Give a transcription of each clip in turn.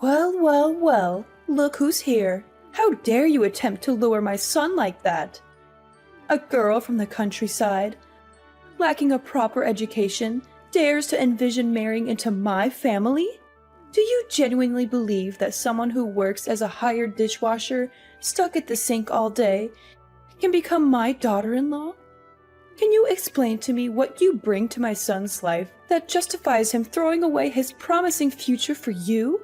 Well, well, well, look who's here. How dare you attempt to lure my son like that? A girl from the countryside, lacking a proper education, dares to envision marrying into my family? Do you genuinely believe that someone who works as a hired dishwasher, stuck at the sink all day, can become my daughter-in-law? Can you explain to me what you bring to my son's life that justifies him throwing away his promising future for you?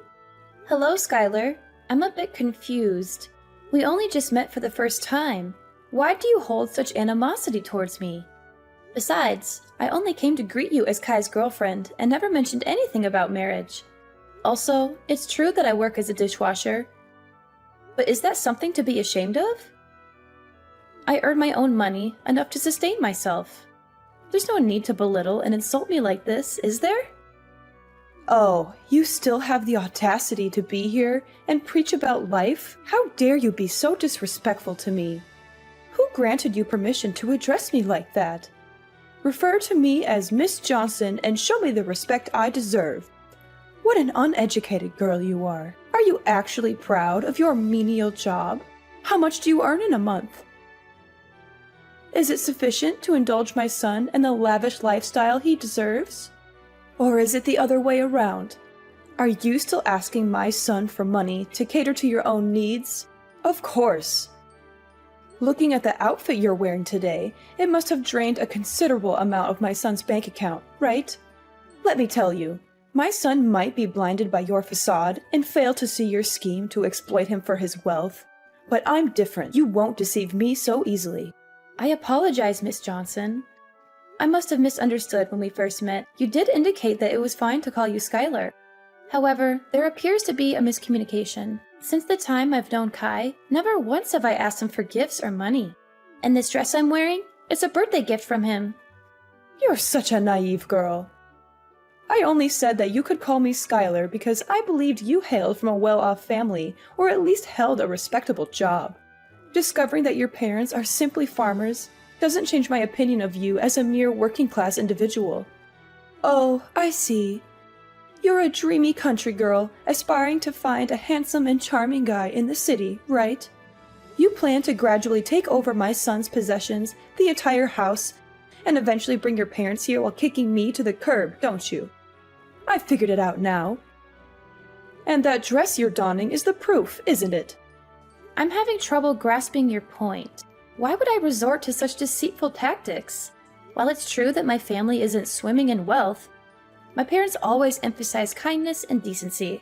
Hello, Skylar. I'm a bit confused. We only just met for the first time. Why do you hold such animosity towards me? Besides, I only came to greet you as Kai's girlfriend and never mentioned anything about marriage. Also, it's true that I work as a dishwasher. But is that something to be ashamed of? I earn my own money, enough to sustain myself. There's no need to belittle and insult me like this, is there? Oh, you still have the audacity to be here and preach about life? How dare you be so disrespectful to me? Who granted you permission to address me like that? Refer to me as Miss Johnson and show me the respect I deserve. What an uneducated girl you are. Are you actually proud of your menial job? How much do you earn in a month? Is it sufficient to indulge my son in the lavish lifestyle he deserves? Or is it the other way around? Are you still asking my son for money to cater to your own needs? Of course. Looking at the outfit you're wearing today, it must have drained a considerable amount of my son's bank account, right? Let me tell you, my son might be blinded by your facade and fail to see your scheme to exploit him for his wealth. But I'm different. You won't deceive me so easily. I apologize, Miss Johnson. I must have misunderstood when we first met. You did indicate that it was fine to call you Skylar. However, there appears to be a miscommunication. Since the time I've known Kai, never once have I asked him for gifts or money. And this dress I'm wearing, it's a birthday gift from him. You're such a naive girl. I only said that you could call me Skylar because I believed you hailed from a well-off family, or at least held a respectable job. Discovering that your parents are simply farmers doesn't change my opinion of you as a mere working-class individual. Oh, I see. You're a dreamy country girl, aspiring to find a handsome and charming guy in the city, right? You plan to gradually take over my son's possessions, the entire house, and eventually bring your parents here while kicking me to the curb, don't you? I figured it out now. And that dress you're donning is the proof, isn't it? I'm having trouble grasping your point. Why would I resort to such deceitful tactics? While it's true that my family isn't swimming in wealth, my parents always emphasize kindness and decency.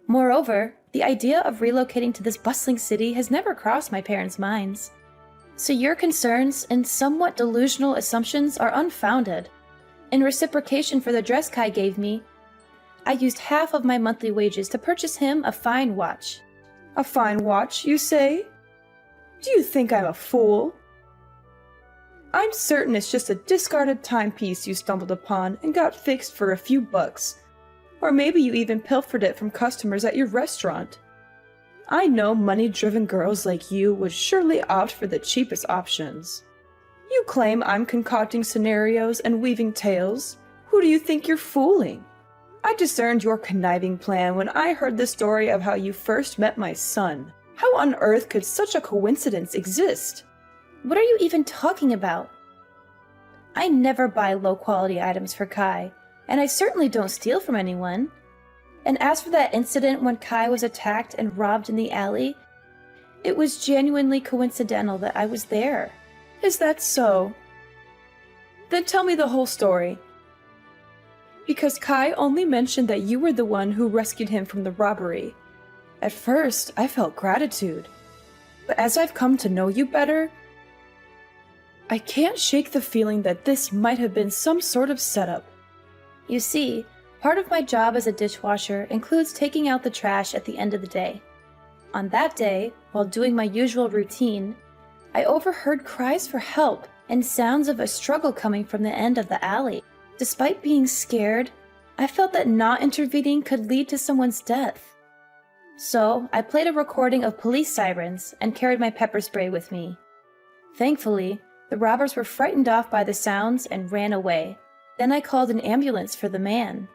Moreover, the idea of relocating to this bustling city has never crossed my parents' minds. So your concerns and somewhat delusional assumptions are unfounded. In reciprocation for the dress Kai gave me, I used half of my monthly wages to purchase him a fine watch. A fine watch, you say? Do you think I'm a fool? I'm certain it's just a discarded timepiece you stumbled upon and got fixed for a few bucks. Or maybe you even pilfered it from customers at your restaurant. I know money-driven girls like you would surely opt for the cheapest options. You claim I'm concocting scenarios and weaving tales. Who do you think you're fooling? I discerned your conniving plan when I heard the story of how you first met my son. How on earth could such a coincidence exist? What are you even talking about? I never buy low-quality items for Kai, and I certainly don't steal from anyone. And as for that incident when Kai was attacked and robbed in the alley, it was genuinely coincidental that I was there. Is that so? Then tell me the whole story. Because Kai only mentioned that you were the one who rescued him from the robbery. At first, I felt gratitude. But as I've come to know you better, I can't shake the feeling that this might have been some sort of setup. You see, part of my job as a dishwasher includes taking out the trash at the end of the day. On that day, while doing my usual routine, I overheard cries for help and sounds of a struggle coming from the end of the alley. Despite being scared, I felt that not intervening could lead to someone's death. So, I played a recording of police sirens and carried my pepper spray with me. Thankfully, the robbers were frightened off by the sounds and ran away. Then I called an ambulance for the man.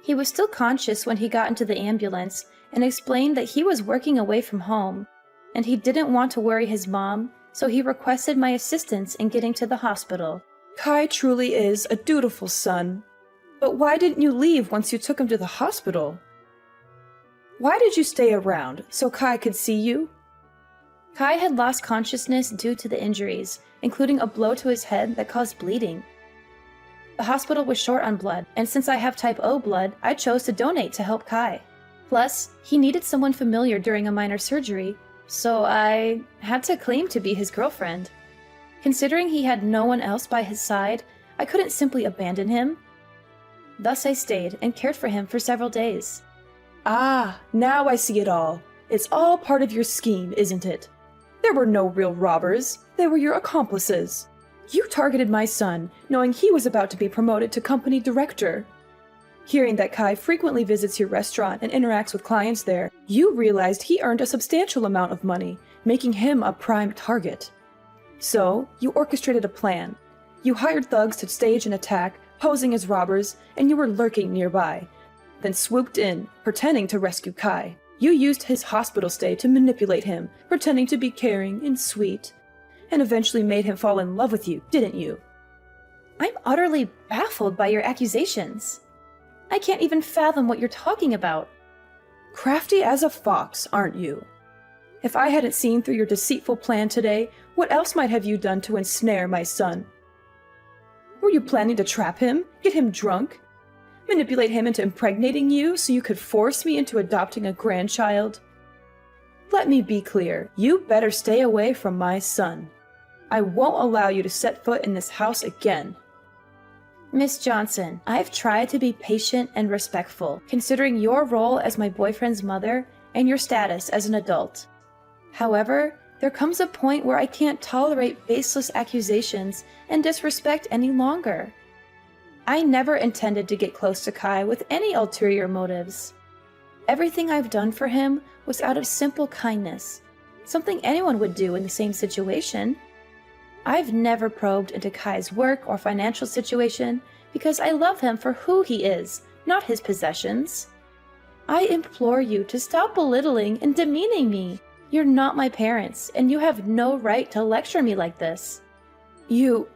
He was still conscious when he got into the ambulance and explained that he was working away from home, and he didn't want to worry his mom, so he requested my assistance in getting to the hospital. Kai truly is a dutiful son. But why didn't you leave once you took him to the hospital? Why did you stay around, so Kai could see you? Kai had lost consciousness due to the injuries, including a blow to his head that caused bleeding. The hospital was short on blood, and since I have type O blood, I chose to donate to help Kai. Plus, he needed someone familiar during a minor surgery, so I had to claim to be his girlfriend. Considering he had no one else by his side, I couldn't simply abandon him. Thus I stayed and cared for him for several days. Ah, now I see it all. It's all part of your scheme, isn't it? There were no real robbers. They were your accomplices. You targeted my son, knowing he was about to be promoted to company director. Hearing that Kai frequently visits your restaurant and interacts with clients there, you realized he earned a substantial amount of money, making him a prime target. So, you orchestrated a plan. You hired thugs to stage an attack, posing as robbers, and you were lurking nearby. Then swooped in, pretending to rescue Kai. You used his hospital stay to manipulate him, pretending to be caring and sweet, and eventually made him fall in love with you, didn't you? I'm utterly baffled by your accusations. I can't even fathom what you're talking about. Crafty as a fox, aren't you? If I hadn't seen through your deceitful plan today, what else might have you done to ensnare my son? Were you planning to trap him, get him drunk, manipulate him into impregnating you so you could force me into adopting a grandchild? Let me be clear, you better stay away from my son. I won't allow you to set foot in this house again. Miss Johnson, I've tried to be patient and respectful, considering your role as my boyfriend's mother and your status as an adult. However, there comes a point where I can't tolerate baseless accusations and disrespect any longer. I never intended to get close to Kai with any ulterior motives. Everything I've done for him was out of simple kindness, something anyone would do in the same situation. I've never probed into Kai's work or financial situation because I love him for who he is, not his possessions. I implore you to stop belittling and demeaning me. You're not my parents, and you have no right to lecture me like this. You're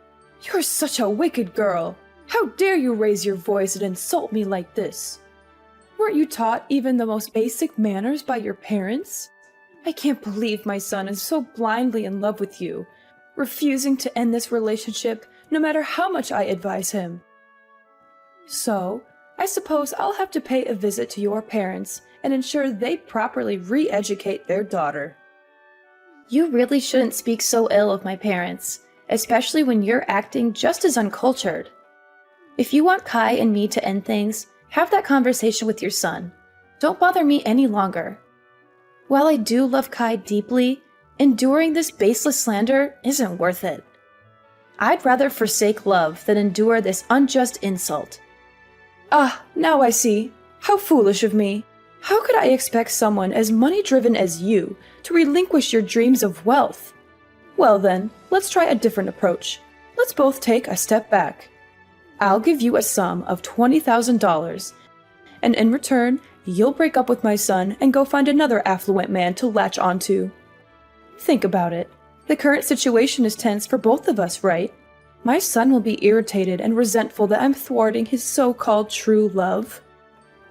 such a wicked girl. How dare you raise your voice and insult me like this? Weren't you taught even the most basic manners by your parents? I can't believe my son is so blindly in love with you, refusing to end this relationship no matter how much I advise him. So, I suppose I'll have to pay a visit to your parents and ensure they properly re-educate their daughter. You really shouldn't speak so ill of my parents, especially when you're acting just as uncultured. If you want Kai and me to end things, have that conversation with your son. Don't bother me any longer. While I do love Kai deeply, enduring this baseless slander isn't worth it. I'd rather forsake love than endure this unjust insult. Ah, now I see. How foolish of me. How could I expect someone as money-driven as you to relinquish your dreams of wealth? Well then, let's try a different approach. Let's both take a step back. I'll give you a sum of $20,000, and in return, you'll break up with my son and go find another affluent man to latch onto. Think about it. The current situation is tense for both of us, right? My son will be irritated and resentful that I'm thwarting his so-called true love,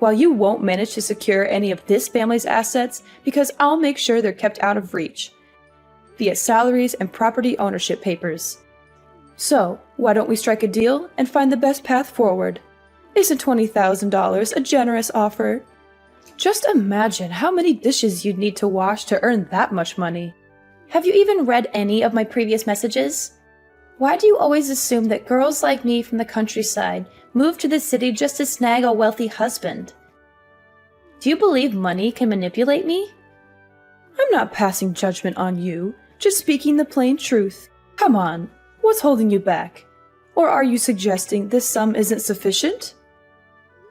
while you won't manage to secure any of this family's assets because I'll make sure they're kept out of reach, via salaries and property ownership papers. So, why don't we strike a deal and find the best path forward? Isn't $20,000 a generous offer? Just imagine how many dishes you'd need to wash to earn that much money. Have you even read any of my previous messages? Why do you always assume that girls like me from the countryside move to the city just to snag a wealthy husband? Do you believe money can manipulate me? I'm not passing judgment on you, just speaking the plain truth. Come on, what's holding you back? Or are you suggesting this sum isn't sufficient?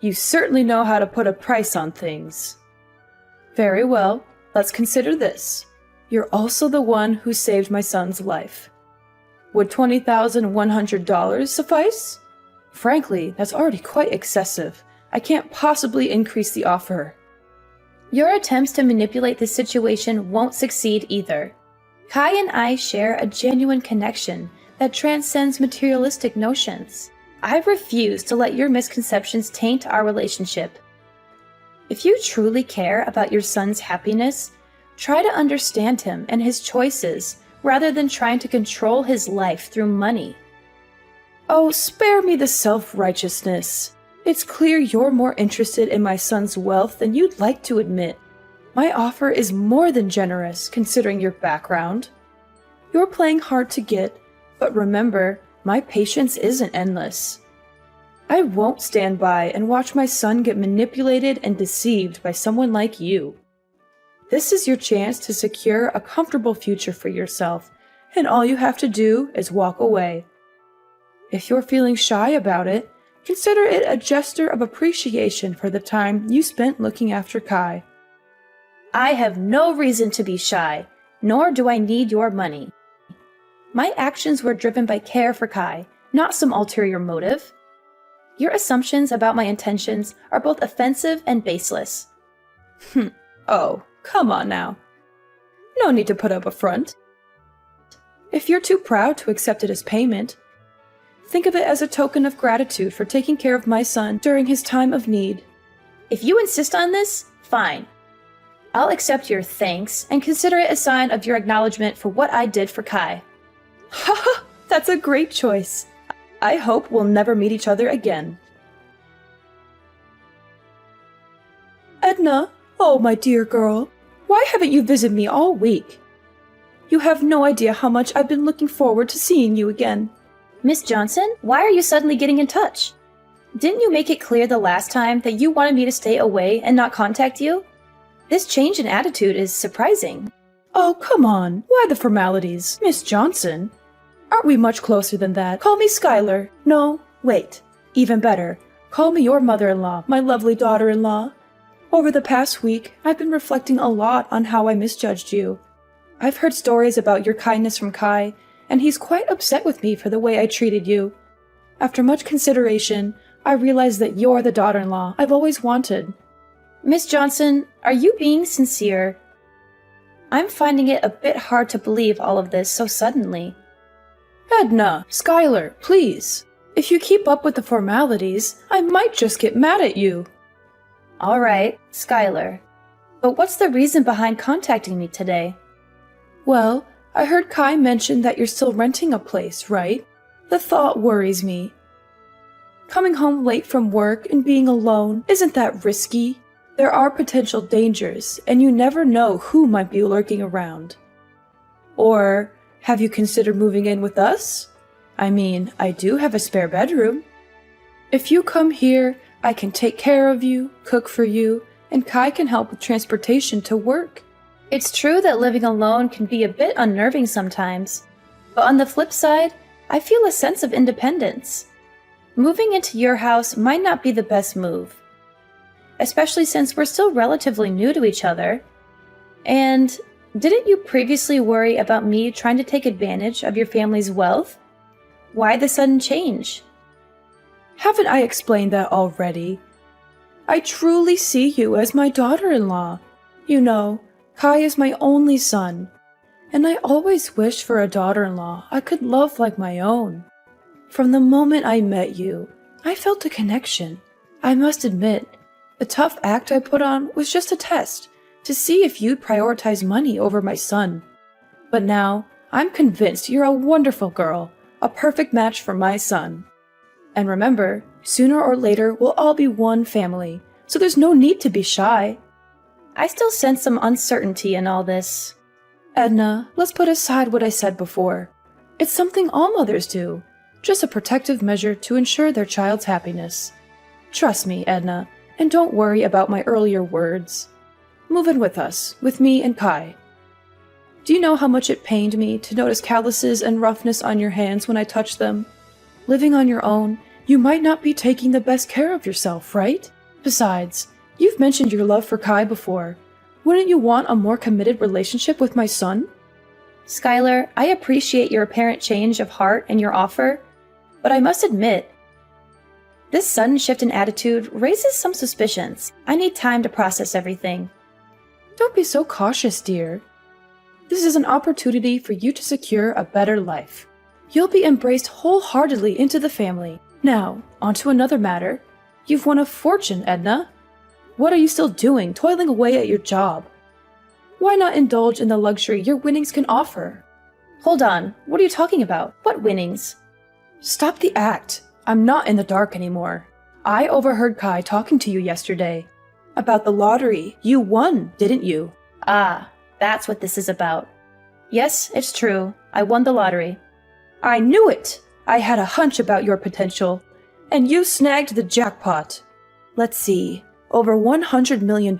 You certainly know how to put a price on things. Very well, let's consider this. You're also the one who saved my son's life. Would $20,100 suffice? Frankly, that's already quite excessive. I can't possibly increase the offer. Your attempts to manipulate the situation won't succeed either. Kai and I share a genuine connection that transcends materialistic notions. I refuse to let your misconceptions taint our relationship. If you truly care about your son's happiness, try to understand him and his choices rather than trying to control his life through money. Oh, spare me the self-righteousness. It's clear you're more interested in my son's wealth than you'd like to admit. My offer is more than generous, considering your background. You're playing hard to get, but remember, my patience isn't endless. I won't stand by and watch my son get manipulated and deceived by someone like you. This is your chance to secure a comfortable future for yourself, and all you have to do is walk away. If you're feeling shy about it, consider it a gesture of appreciation for the time you spent looking after Kai. I have no reason to be shy, nor do I need your money. My actions were driven by care for Kai, not some ulterior motive. Your assumptions about my intentions are both offensive and baseless. Oh, come on now. No need to put up a front. If you're too proud to accept it as payment, think of it as a token of gratitude for taking care of my son during his time of need. If you insist on this, fine. I'll accept your thanks and consider it a sign of your acknowledgement for what I did for Kai. Haha, that's a great choice. I hope we'll never meet each other again. Edna, oh my dear girl, why haven't you visited me all week? You have no idea how much I've been looking forward to seeing you again. Miss Johnson, why are you suddenly getting in touch? Didn't you make it clear the last time that you wanted me to stay away and not contact you? This change in attitude is surprising. Oh, come on. Why the formalities, Miss Johnson? Aren't we much closer than that? Call me Skylar. No, wait. Even better. Call me your mother-in-law, my lovely daughter-in-law. Over the past week, I've been reflecting a lot on how I misjudged you. I've heard stories about your kindness from Kai, and he's quite upset with me for the way I treated you. After much consideration, I realized that you're the daughter-in-law I've always wanted. Miss Johnson, are you being sincere? I'm finding it a bit hard to believe all of this so suddenly. Edna, Skylar, please. If you keep up with the formalities, I might just get mad at you. All right, Skylar. But what's the reason behind contacting me today? Well, I heard Kai mention that you're still renting a place, right? The thought worries me. Coming home late from work and being alone, isn't that risky? There are potential dangers, and you never know who might be lurking around. Or, have you considered moving in with us? I mean, I do have a spare bedroom. If you come here, I can take care of you, cook for you, and Kai can help with transportation to work. It's true that living alone can be a bit unnerving sometimes, but on the flip side, I feel a sense of independence. Moving into your house might not be the best move, especially since we're still relatively new to each other. And didn't you previously worry about me trying to take advantage of your family's wealth? Why the sudden change? Haven't I explained that already? I truly see you as my daughter-in-law. You know, Kai is my only son, and I always wished for a daughter-in-law I could love like my own. From the moment I met you, I felt a connection. I must admit, the tough act I put on was just a test to see if you'd prioritize money over my son. But now, I'm convinced you're a wonderful girl, a perfect match for my son. And remember, sooner or later we'll all be one family, so there's no need to be shy. I still sense some uncertainty in all this. Edna, let's put aside what I said before. It's something all mothers do, just a protective measure to ensure their child's happiness. Trust me, Edna, and don't worry about my earlier words. Move in with us, with me and Kai. Do you know how much it pained me to notice calluses and roughness on your hands when I touched them? Living on your own, you might not be taking the best care of yourself, right? Besides, you've mentioned your love for Kai before. Wouldn't you want a more committed relationship with my son? Skylar, I appreciate your apparent change of heart and your offer, but I must admit, This sudden shift in attitude raises some suspicions. I need time to process everything. Don't be so cautious, dear. This is an opportunity for you to secure a better life. You'll be embraced wholeheartedly into the family. Now, on to another matter. You've won a fortune, Edna. What are you still doing, toiling away at your job? Why not indulge in the luxury your winnings can offer? Hold on, what are you talking about? What winnings? Stop the act. I'm not in the dark anymore. I overheard Kai talking to you yesterday. About the lottery. You won, didn't you? Ah, that's what this is about. Yes, it's true. I won the lottery. I knew it! I had a hunch about your potential. And you snagged the jackpot. Let's see. Over $100 million,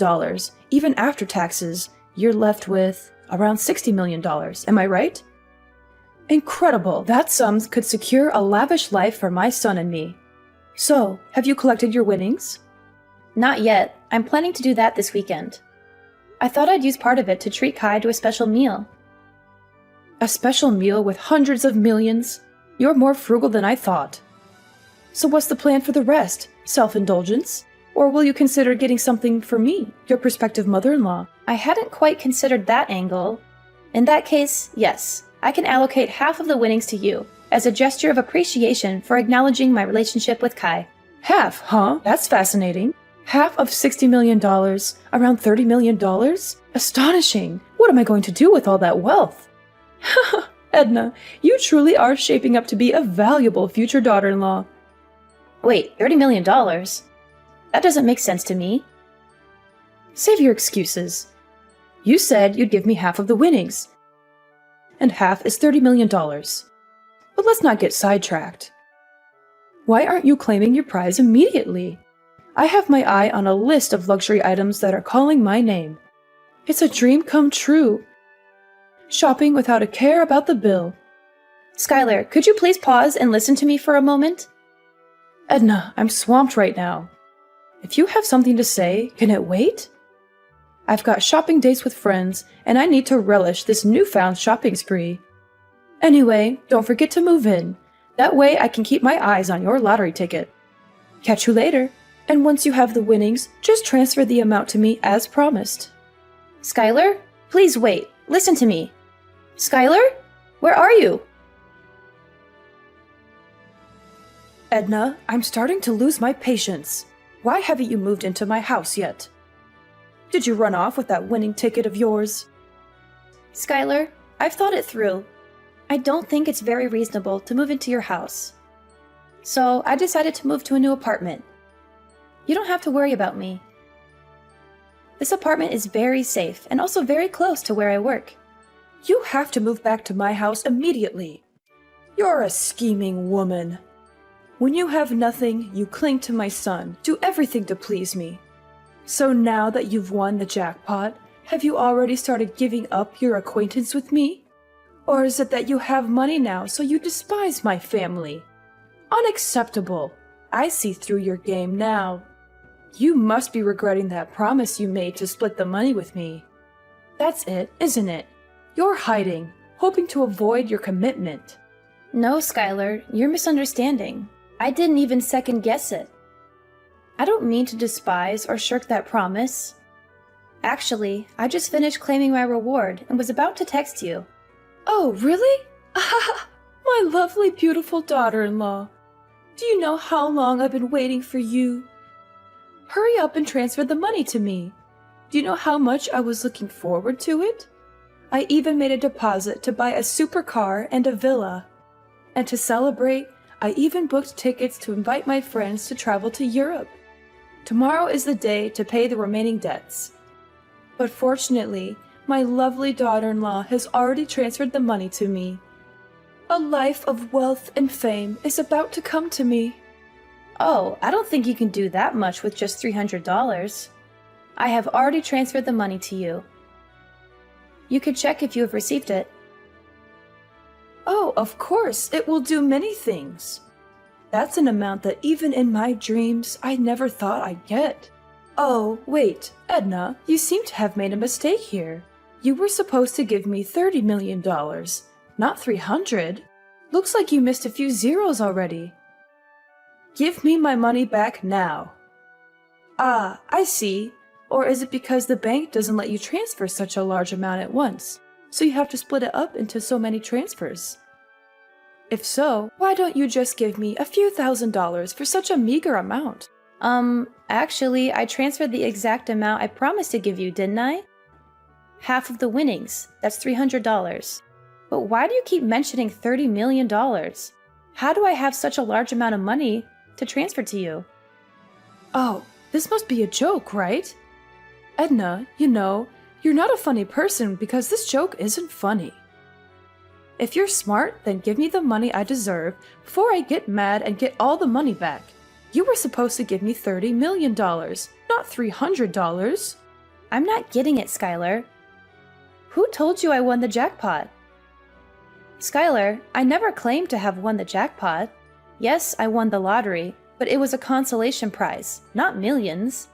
even after taxes, you're left with around $60 million. Am I right? Incredible! That sum could secure a lavish life for my son and me. So, have you collected your winnings? Not yet. I'm planning to do that this weekend. I thought I'd use part of it to treat Kai to a special meal. A special meal with hundreds of millions? You're more frugal than I thought. So what's the plan for the rest? Self-indulgence? Or will you consider getting something for me, your prospective mother-in-law? I hadn't quite considered that angle. In that case, yes. I can allocate half of the winnings to you, as a gesture of appreciation for acknowledging my relationship with Kai. Half, huh? That's fascinating. Half of $60 million, around $30 million? Astonishing! What am I going to do with all that wealth? Edna, you truly are shaping up to be a valuable future daughter-in-law. Wait, $30 million? That doesn't make sense to me. Save your excuses. You said you'd give me half of the winnings. And half is $30 million. But let's not get sidetracked. Why aren't you claiming your prize immediately? I have my eye on a list of luxury items that are calling my name. It's a dream come true. Shopping without a care about the bill. Skylar, could you please pause and listen to me for a moment? Edna, I'm swamped right now. If you have something to say, can it wait? I've got shopping dates with friends, and I need to relish this newfound shopping spree. Anyway, don't forget to move in. That way I can keep my eyes on your lottery ticket. Catch you later. And once you have the winnings, just transfer the amount to me as promised. Skylar, please wait. Listen to me. Skylar? Where are you? Edna, I'm starting to lose my patience. Why haven't you moved into my house yet? Did you run off with that winning ticket of yours? Skylar, I've thought it through. I don't think it's very reasonable to move into your house. So I decided to move to a new apartment. You don't have to worry about me. This apartment is very safe and also very close to where I work. You have to move back to my house immediately. You're a scheming woman. When you have nothing, you cling to my son, do everything to please me. So now that you've won the jackpot, have you already started giving up your acquaintance with me? Or is it that you have money now, so you despise my family? Unacceptable. I see through your game now. You must be regretting that promise you made to split the money with me. That's it, isn't it? You're hiding, hoping to avoid your commitment. No, Skylar, you're misunderstanding. I didn't even second guess it. I don't mean to despise or shirk that promise. Actually, I just finished claiming my reward and was about to text you. Oh, really? My lovely, beautiful daughter-in-law. Do you know how long I've been waiting for you? Hurry up and transfer the money to me. Do you know how much I was looking forward to it? I even made a deposit to buy a supercar and a villa. And to celebrate, I even booked tickets to invite my friends to travel to Europe. Tomorrow is the day to pay the remaining debts. But fortunately, my lovely daughter-in-law has already transferred the money to me. A life of wealth and fame is about to come to me. Oh, I don't think you can do that much with just $300. I have already transferred the money to you. You could check if you have received it. Oh, of course, it will do many things. That's an amount that even in my dreams, I never thought I'd get. Oh, wait, Edna, you seem to have made a mistake here. You were supposed to give me $30 million, not $300. Looks like you missed a few zeros already. Give me my money back now. Ah, I see. Or is it because the bank doesn't let you transfer such a large amount at once, so you have to split it up into so many transfers? If so, why don't you just give me a few $1,000s for such a meager amount? Actually, I transferred the exact amount I promised to give you, didn't I? Half of the winnings. That's $300. But why do you keep mentioning $30 million? How do I have such a large amount of money to transfer to you? Oh, this must be a joke, right? Edna, you're not a funny person because this joke isn't funny. If you're smart, then give me the money I deserve before I get mad and get all the money back. You were supposed to give me $30 million, not $300. I'm not getting it, Skylar. Who told you I won the jackpot? Skylar, I never claimed to have won the jackpot. Yes, I won the lottery, but it was a consolation prize, not millions.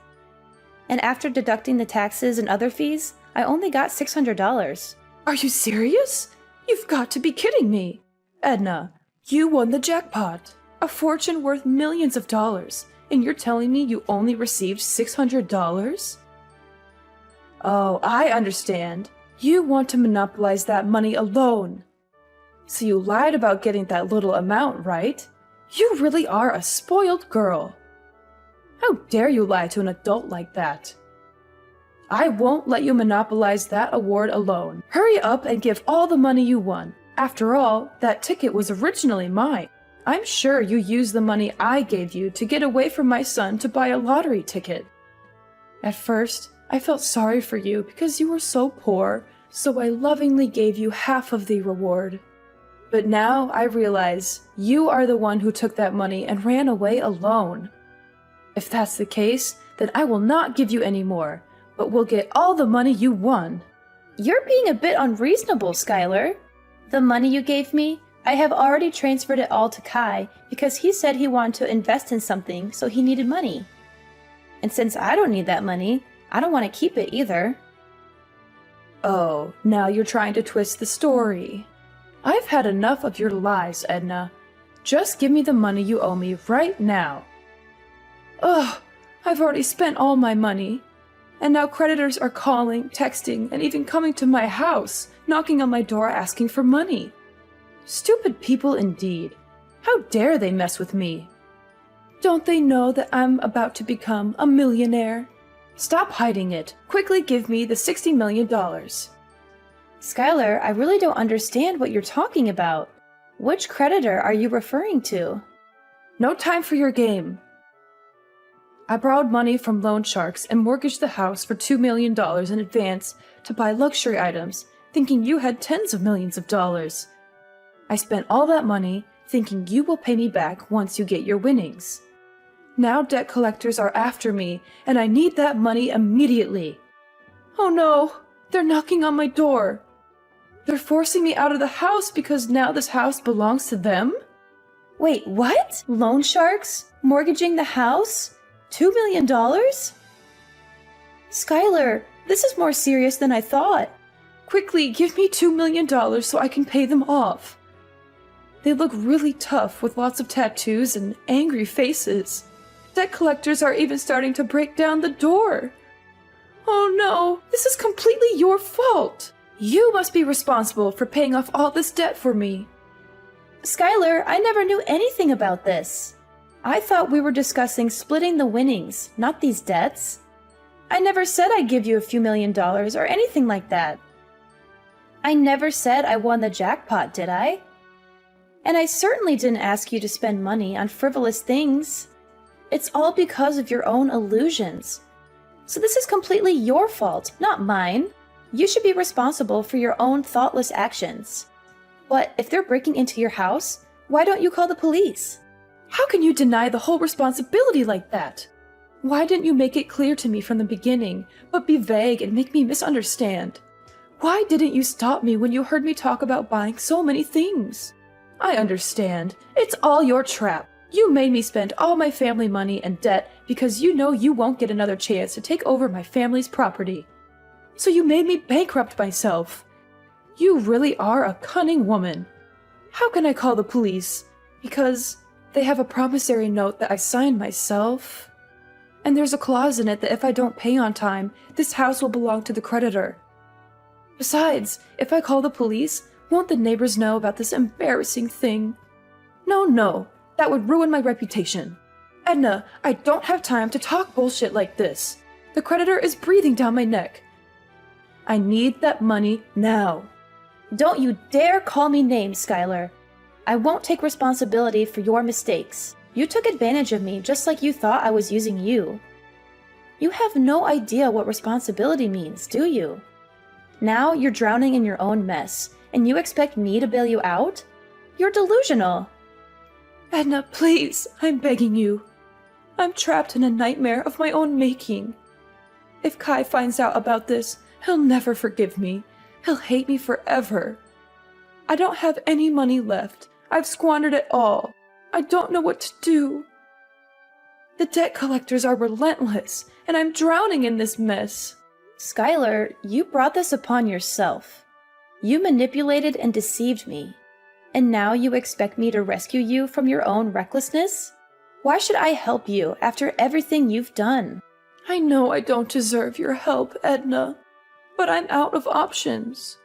And after deducting the taxes and other fees, I only got $600. Are you serious? You've got to be kidding me. Edna, you won the jackpot, a fortune worth millions of dollars, and you're telling me you only received $600? Oh, I understand. You want to monopolize that money alone. So you lied about getting that little amount, right? You really are a spoiled girl. How dare you lie to an adult like that? I won't let you monopolize that award alone. Hurry up and give all the money you won. After all, that ticket was originally mine. I'm sure you used the money I gave you to get away from my son to buy a lottery ticket. At first, I felt sorry for you because you were so poor, so I lovingly gave you half of the reward. But now I realize you are the one who took that money and ran away alone. If that's the case, then I will not give you any more, but will get all the money you won. You're being a bit unreasonable, Skylar. The money you gave me, I have already transferred it all to Kai because he said he wanted to invest in something, so he needed money. And since I don't need that money, I don't want to keep it either. Oh, now you're trying to twist the story. I've had enough of your lies, Edna. Just give me the money you owe me right now. Ugh, I've already spent all my money. And now creditors are calling, texting, and even coming to my house, knocking on my door asking for money. Stupid people indeed. How dare they mess with me? Don't they know that I'm about to become a millionaire? Stop hiding it. Quickly give me the $60 million. Skylar, I really don't understand what you're talking about. Which creditor are you referring to? No time for your game. I borrowed money from loan sharks and mortgaged the house for $2 million in advance to buy luxury items, thinking you had tens of millions of dollars. I spent all that money thinking you will pay me back once you get your winnings. Now debt collectors are after me, and I need that money immediately. Oh no, they're knocking on my door. They're forcing me out of the house because now this house belongs to them? Wait, what? Loan sharks? Mortgaging the house? $2 million? Skylar, this is more serious than I thought. Quickly, give me $2 million so I can pay them off. They look really tough with lots of tattoos and angry faces. Debt collectors are even starting to break down the door. Oh no, this is completely your fault. You must be responsible for paying off all this debt for me. Skylar, I never knew anything about this. I thought we were discussing splitting the winnings, not these debts. I never said I'd give you a few $1,000,000 or anything like that. I never said I won the jackpot, did I? And I certainly didn't ask you to spend money on frivolous things. It's all because of your own illusions. So this is completely your fault, not mine. You should be responsible for your own thoughtless actions. But if they're breaking into your house, why don't you call the police? How can you deny the whole responsibility like that? Why didn't you make it clear to me from the beginning, but be vague and make me misunderstand? Why didn't you stop me when you heard me talk about buying so many things? I understand. It's all your trap. You made me spend all my family money and debt because you know you won't get another chance to take over my family's property. So you made me bankrupt myself. You really are a cunning woman. How can I call the police? Because They have a promissory note that I signed myself. And there's a clause in it that if I don't pay on time, this house will belong to the creditor. Besides, if I call the police, won't the neighbors know about this embarrassing thing? No, that would ruin my reputation. Edna, I don't have time to talk bullshit like this. The creditor is breathing down my neck. I need that money now. Don't you dare call me names, Skylar. I won't take responsibility for your mistakes. You took advantage of me just like you thought I was using you. You have no idea what responsibility means, do you? Now you're drowning in your own mess, and you expect me to bail you out? You're delusional. Edna, please, I'm begging you. I'm trapped in a nightmare of my own making. If Kai finds out about this, he'll never forgive me. He'll hate me forever. I don't have any money left. I've squandered it all. I don't know what to do. The debt collectors are relentless, and I'm drowning in this mess. Skylar, you brought this upon yourself. You manipulated and deceived me. And now you expect me to rescue you from your own recklessness? Why should I help you after everything you've done? I know I don't deserve your help, Edna, but I'm out of options.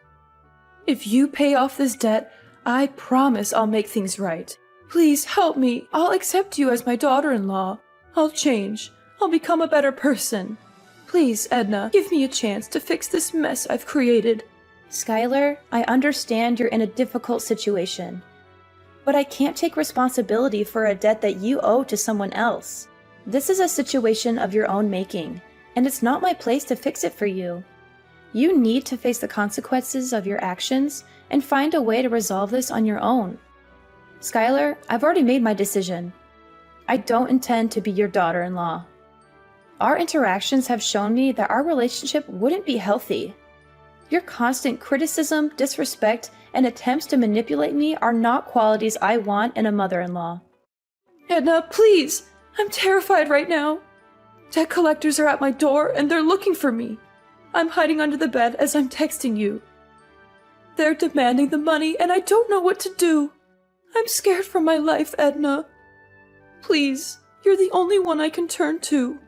If you pay off this debt, I promise I'll make things right. Please help me. I'll accept you as my daughter-in-law. I'll change. I'll become a better person. Please, Edna, give me a chance to fix this mess I've created. Skylar, I understand you're in a difficult situation, but I can't take responsibility for a debt that you owe to someone else. This is a situation of your own making, and it's not my place to fix it for you. You need to face the consequences of your actions and find a way to resolve this on your own. Skylar, I've already made my decision. I don't intend to be your daughter-in-law. Our interactions have shown me that our relationship wouldn't be healthy. Your constant criticism, disrespect, and attempts to manipulate me are not qualities I want in a mother-in-law. Edna, please! I'm terrified right now. Debt collectors are at my door and they're looking for me. I'm hiding under the bed as I'm texting you. They're demanding the money and I don't know what to do. I'm scared for my life, Edna. Please, you're the only one I can turn to.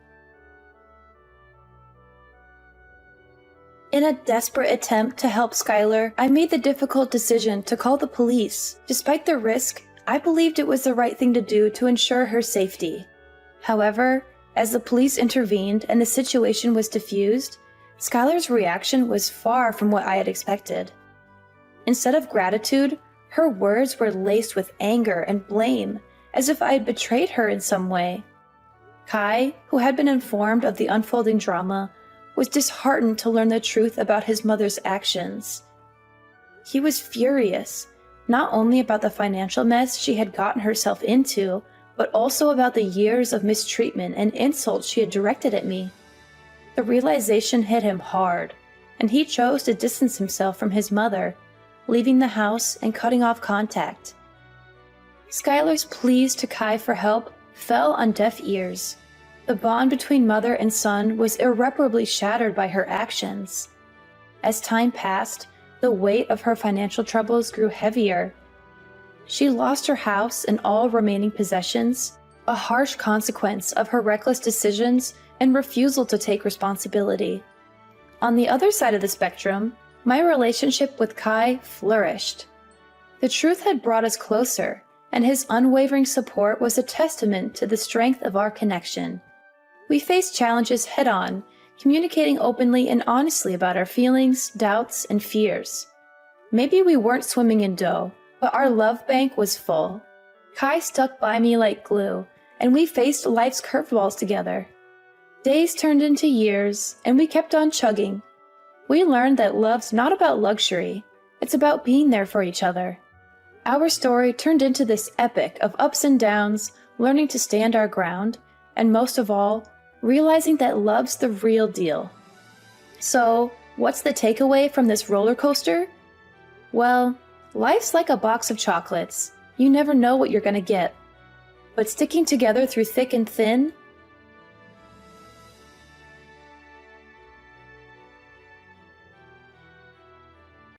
In a desperate attempt to help Skylar, I made the difficult decision to call the police. Despite the risk, I believed it was the right thing to do to ensure her safety. However, as the police intervened and the situation was diffused, Skylar's reaction was far from what I had expected. Instead of gratitude, her words were laced with anger and blame, as if I had betrayed her in some way. Kai, who had been informed of the unfolding drama, was disheartened to learn the truth about his mother's actions. He was furious, not only about the financial mess she had gotten herself into, but also about the years of mistreatment and insults she had directed at me. The realization hit him hard, and he chose to distance himself from his mother, leaving the house and cutting off contact. Skylar's pleas to Kai for help fell on deaf ears. The bond between mother and son was irreparably shattered by her actions. As time passed, the weight of her financial troubles grew heavier. She lost her house and all remaining possessions, a harsh consequence of her reckless decisions and refusal to take responsibility. On the other side of the spectrum, my relationship with Kai flourished. The truth had brought us closer, and his unwavering support was a testament to the strength of our connection. We faced challenges head-on, communicating openly and honestly about our feelings, doubts, and fears. Maybe we weren't swimming in dough, but our love bank was full. Kai stuck by me like glue, and we faced life's curveballs together. Days turned into years, and we kept on chugging. We learned that love's not about luxury, it's about being there for each other. Our story turned into this epic of ups and downs, learning to stand our ground, and most of all, realizing that love's the real deal. So, what's the takeaway from this roller coaster? Well, life's like a box of chocolates. You never know what you're gonna get. But sticking together through thick and thin,